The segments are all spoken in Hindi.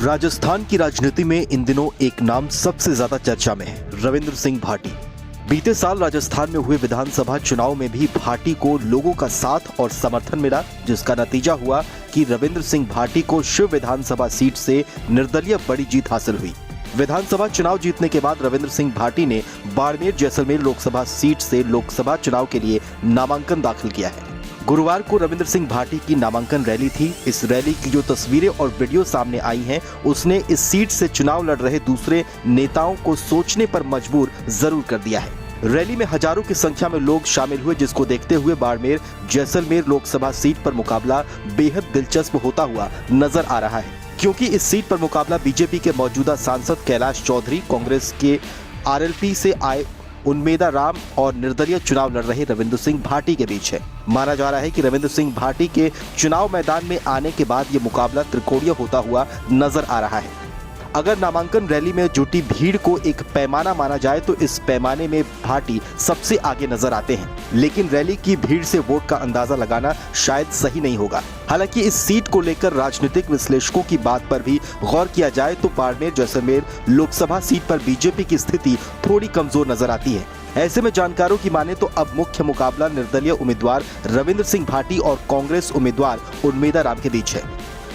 राजस्थान की राजनीति में इन दिनों एक नाम सबसे ज्यादा चर्चा में है, रविंद्र सिंह भाटी। बीते साल राजस्थान में हुए विधानसभा चुनाव में भी भाटी को लोगों का साथ और समर्थन मिला, जिसका नतीजा हुआ कि रविंद्र सिंह भाटी को शिव विधानसभा सीट से निर्दलीय बड़ी जीत हासिल हुई। विधानसभा चुनाव जीतने के बाद रविंद्र सिंह भाटी ने बाड़मेर जैसलमेर लोकसभा सीट से लोकसभा चुनाव के लिए नामांकन दाखिल किया है। गुरुवार को रविंद्र सिंह भाटी की नामांकन रैली थी। इस रैली की जो तस्वीरें और वीडियो सामने आई हैं, उसने इस सीट से चुनाव लड़ रहे दूसरे नेताओं को सोचने पर मजबूर जरूर कर दिया है। रैली में हजारों की संख्या में लोग शामिल हुए, जिसको देखते हुए बाड़मेर जैसलमेर लोकसभा सीट पर मुकाबला बेहद दिलचस्प होता हुआ नजर आ रहा है, क्योंकि इस सीट पर मुकाबला बीजेपी के मौजूदा सांसद कैलाश चौधरी, कांग्रेस के आरएलपी से आए उन्मेदा राम और निर्दलीय चुनाव लड़ रहे रविंद्र सिंह भाटी के बीच है। माना जा रहा है कि रविंद्र सिंह भाटी के चुनाव मैदान में आने के बाद ये मुकाबला त्रिकोणीय होता हुआ नजर आ रहा है। अगर नामांकन रैली में जुटी भीड़ को एक पैमाना माना जाए तो इस पैमाने में भाटी सबसे आगे नजर आते हैं, लेकिन रैली की भीड़ से वोट का अंदाजा लगाना शायद सही नहीं होगा। हालांकि इस सीट को लेकर राजनीतिक विश्लेषकों की बात पर भी गौर किया जाए तो बाड़मेर जैसलमेर लोकसभा सीट पर बीजेपी की स्थिति थोड़ी कमजोर नजर आती है। ऐसे में जानकारों की माने तो अब मुख्य मुकाबला निर्दलीय उम्मीदवार रविंद्र सिंह भाटी और कांग्रेस उम्मीदवार उन्मेदा राम के बीच है।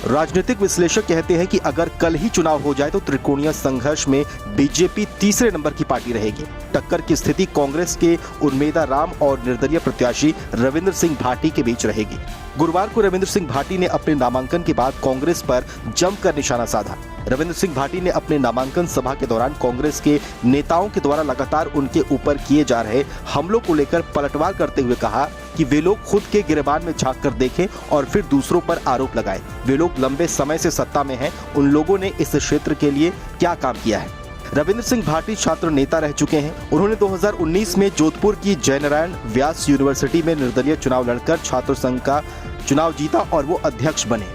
राजनीतिक विश्लेषक कहते हैं कि अगर कल ही चुनाव हो जाए तो त्रिकोणीय संघर्ष में बीजेपी तीसरे नंबर की पार्टी रहेगी। टक्कर की स्थिति कांग्रेस के उन्मेदा राम और निर्दलीय प्रत्याशी रविंद्र सिंह भाटी के बीच रहेगी। गुरुवार को रविंद्र सिंह भाटी ने अपने नामांकन के बाद कांग्रेस पर जमकर निशाना साधा। रविंद्र सिंह भाटी ने अपने नामांकन सभा के दौरान कांग्रेस के नेताओं के द्वारा लगातार उनके ऊपर किए जा रहे हमलों को लेकर पलटवार करते हुए कहा कि वे लोग खुद के गिरेबान में झांक कर देखें और फिर दूसरों पर आरोप लगाएं। वे लोग लंबे समय से सत्ता में हैं, उन लोगों ने इस क्षेत्र के लिए क्या काम किया है। रविंद्र सिंह भाटी छात्र नेता रह चुके हैं। उन्होंने 2019 में जोधपुर की जयनारायण व्यास यूनिवर्सिटी में निर्दलीय चुनाव लड़कर छात्र संघ का चुनाव जीता और वो अध्यक्ष बने।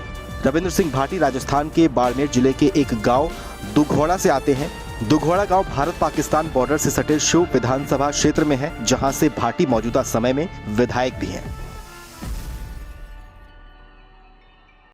रविंद्र सिंह भाटी राजस्थान के बाड़मेर जिले के एक गांव दुघौड़ा से आते हैं। दुघौड़ा गांव भारत पाकिस्तान बॉर्डर से सटे शिव विधानसभा क्षेत्र में है, जहां से भाटी मौजूदा समय में विधायक भी हैं।